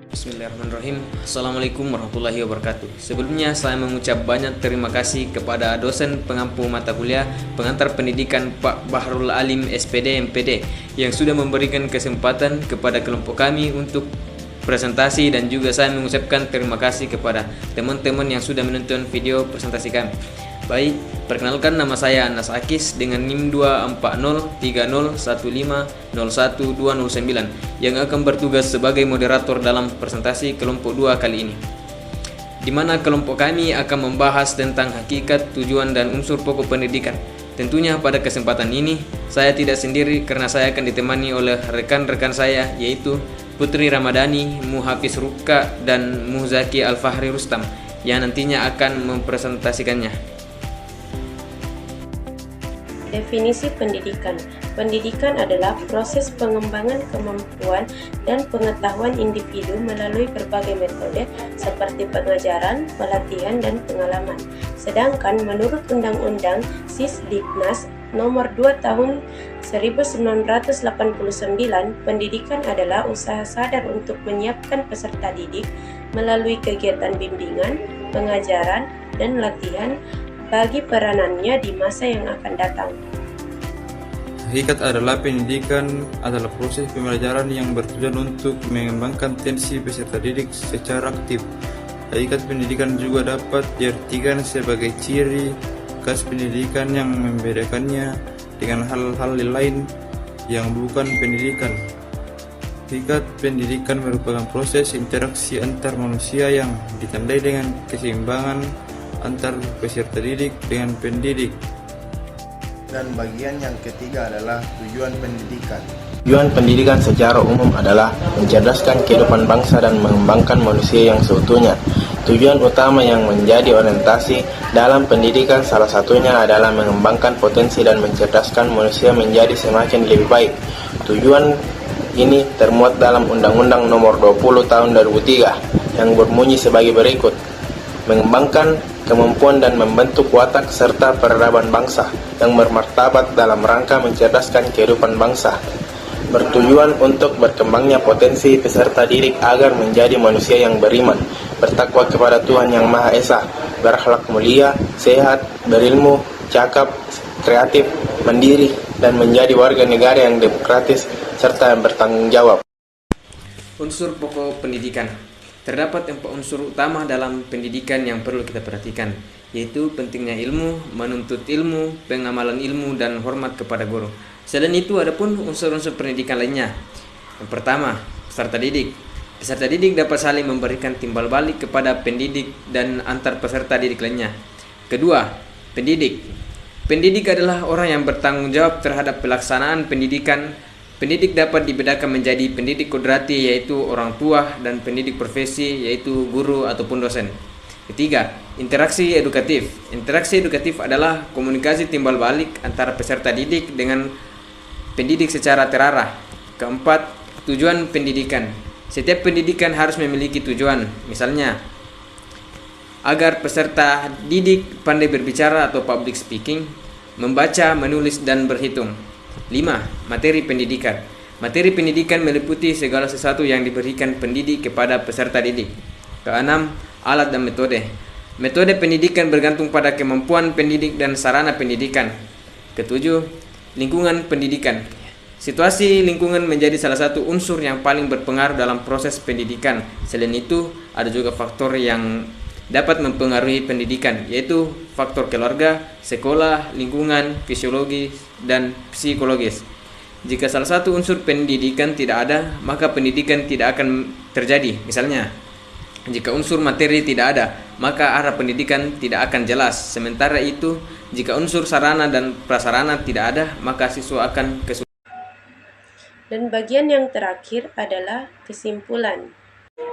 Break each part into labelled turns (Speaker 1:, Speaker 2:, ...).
Speaker 1: Bismillahirrahmanirrahim. Assalamualaikum warahmatullahi wabarakatuh. Sebelumnya saya mengucap banyak terima kasih kepada dosen pengampu mata kuliah pengantar pendidikan Pak Bahrul Alim SPD MPD yang sudah memberikan kesempatan kepada kelompok kami untuk presentasi, dan juga saya mengucapkan terima kasih kepada teman-teman yang sudah menonton video presentasi kami. Baik, perkenalkan, nama saya Anas Akis dengan NIM 24030150129 yang akan bertugas sebagai moderator dalam presentasi kelompok 2 kali ini, di mana kelompok kami akan membahas tentang hakikat, tujuan, dan unsur pokok pendidikan. Tentunya pada kesempatan ini saya tidak sendiri karena saya akan ditemani oleh rekan-rekan saya, yaitu Putri Ramadhani, Muhafiz Rukka, dan Muhzaki Al-Fahri Rustam yang nantinya akan mempresentasikannya.
Speaker 2: Definisi pendidikan. Pendidikan adalah proses pengembangan kemampuan dan pengetahuan individu melalui berbagai metode seperti pengajaran, pelatihan, dan pengalaman. Sedangkan menurut Undang-Undang Sisdiknas Nomor 2 Tahun 1989, pendidikan adalah usaha sadar untuk menyiapkan peserta didik melalui kegiatan bimbingan, pengajaran, dan latihan bagi peranannya di masa yang akan datang.
Speaker 3: Hakikat adalah pendidikan adalah proses pembelajaran yang bertujuan untuk mengembangkan potensi peserta didik secara aktif. Hakikat pendidikan juga dapat diartikan sebagai ciri khas pendidikan yang membedakannya dengan hal-hal lain yang bukan pendidikan. Hakikat pendidikan merupakan proses interaksi antar manusia yang ditandai dengan keseimbangan antar peserta didik dengan pendidik.
Speaker 4: Dan bagian yang ketiga adalah tujuan pendidikan.
Speaker 5: Tujuan pendidikan secara umum adalah mencerdaskan kehidupan bangsa dan mengembangkan manusia yang seutuhnya. Tujuan utama yang menjadi orientasi dalam pendidikan salah satunya adalah mengembangkan potensi dan mencerdaskan manusia menjadi semakin lebih baik. Tujuan ini termuat dalam Undang-Undang Nomor 20 Tahun 2003 yang berbunyi sebagai berikut: mengembangkan kemampuan dan membentuk watak serta peradaban bangsa yang bermartabat dalam rangka mencerdaskan kehidupan bangsa, bertujuan untuk berkembangnya potensi peserta didik agar menjadi manusia yang beriman, bertakwa kepada Tuhan Yang Maha Esa, berakhlak mulia, sehat, berilmu, cakap, kreatif, mandiri, dan menjadi warga negara yang demokratis serta yang bertanggung jawab.
Speaker 1: Unsur pokok pendidikan. Terdapat 4 unsur utama dalam pendidikan yang perlu kita perhatikan, yaitu pentingnya ilmu, menuntut ilmu, pengamalan ilmu, dan hormat kepada guru. Selain itu, ada pun unsur-unsur pendidikan lainnya. Yang pertama, peserta didik. Peserta didik dapat saling memberikan timbal balik kepada pendidik dan antar peserta didik lainnya. Kedua, pendidik. Pendidik adalah orang yang bertanggung jawab terhadap pelaksanaan pendidikan. Pendidik dapat dibedakan menjadi pendidik kodrati, yaitu orang tua, dan pendidik profesi, yaitu guru ataupun dosen. Ketiga, interaksi edukatif. Interaksi edukatif adalah komunikasi timbal balik antara peserta didik dengan pendidik secara terarah. Keempat, tujuan pendidikan. Setiap pendidikan harus memiliki tujuan, misalnya agar peserta didik pandai berbicara atau public speaking, membaca, menulis, dan berhitung. 5. Materi pendidikan. Materi pendidikan meliputi segala sesuatu yang diberikan pendidik kepada peserta didik. Keenam, alat dan metode. Metode pendidikan bergantung pada kemampuan pendidik dan sarana pendidikan. Ketujuh, lingkungan pendidikan. Situasi lingkungan menjadi salah satu unsur yang paling berpengaruh dalam proses pendidikan. Selain itu, ada juga faktor yang dapat mempengaruhi pendidikan, yaitu faktor keluarga, sekolah, lingkungan, fisiologi, dan psikologis. Jika salah satu unsur pendidikan tidak ada, maka pendidikan tidak akan terjadi. Misalnya, jika unsur materi tidak ada, maka arah pendidikan tidak akan jelas. Sementara itu, jika unsur sarana dan prasarana tidak ada, maka siswa akan kesulitan.
Speaker 2: Dan bagian yang terakhir adalah kesimpulan.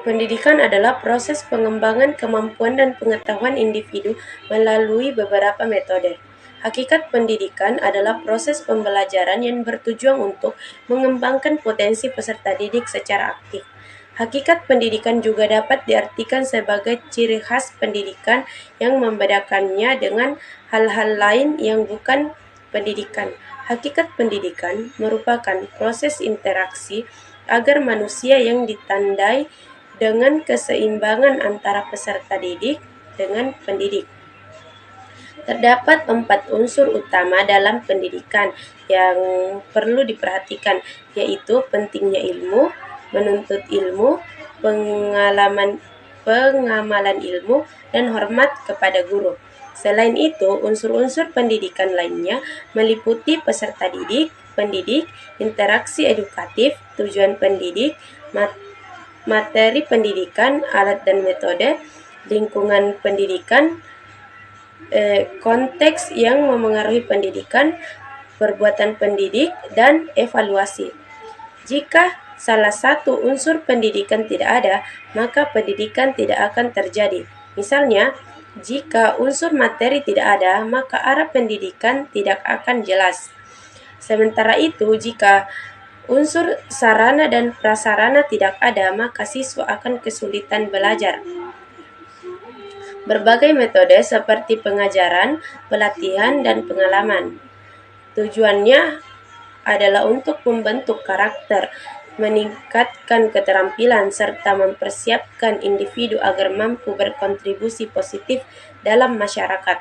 Speaker 2: Pendidikan adalah proses pengembangan kemampuan dan pengetahuan individu melalui beberapa metode. Hakikat pendidikan adalah proses pembelajaran yang bertujuan untuk mengembangkan potensi peserta didik secara aktif. Hakikat pendidikan juga dapat diartikan sebagai ciri khas pendidikan yang membedakannya dengan hal-hal lain yang bukan pendidikan. Hakikat pendidikan merupakan proses interaksi agar manusia yang ditandai dengan keseimbangan antara peserta didik dengan pendidik. Terdapat 4 unsur utama dalam pendidikan yang perlu diperhatikan, yaitu pentingnya ilmu, menuntut ilmu, pengamalan ilmu, dan hormat kepada guru. Selain itu, unsur-unsur pendidikan lainnya meliputi peserta didik, pendidik, interaksi edukatif, tujuan pendidik, materi pendidikan, alat dan metode, lingkungan pendidikan, konteks yang memengaruhi pendidikan, perbuatan pendidik, dan evaluasi. Jika salah satu unsur pendidikan tidak ada, maka pendidikan tidak akan terjadi. Misalnya, jika unsur materi tidak ada, maka arah pendidikan tidak akan jelas. Sementara itu, jika unsur sarana dan prasarana tidak ada, maka siswa akan kesulitan belajar. Berbagai metode seperti pengajaran, pelatihan, dan pengalaman. Tujuannya adalah untuk membentuk karakter, meningkatkan keterampilan, serta mempersiapkan individu agar mampu berkontribusi positif dalam masyarakat.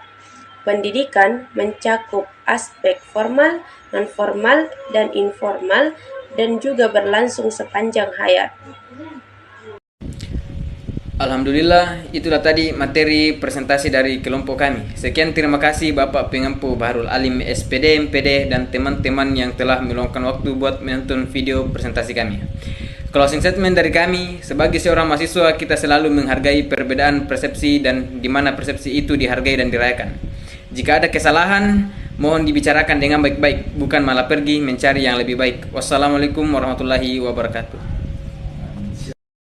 Speaker 2: Pendidikan mencakup aspek formal, non-formal, dan informal, dan juga berlangsung sepanjang hayat.
Speaker 1: Alhamdulillah, itulah tadi materi presentasi dari kelompok kami. Sekian, terima kasih Bapak Pengampu Bahrul Alim SPD, MPD, dan teman-teman yang telah meluangkan waktu buat menonton video presentasi kami. Closing statement dari kami, sebagai seorang mahasiswa kita selalu menghargai perbedaan persepsi dan di mana persepsi itu dihargai dan dirayakan. Jika ada kesalahan, mohon dibicarakan dengan baik-baik, bukan malah pergi mencari yang lebih baik. Wassalamualaikum warahmatullahi wabarakatuh.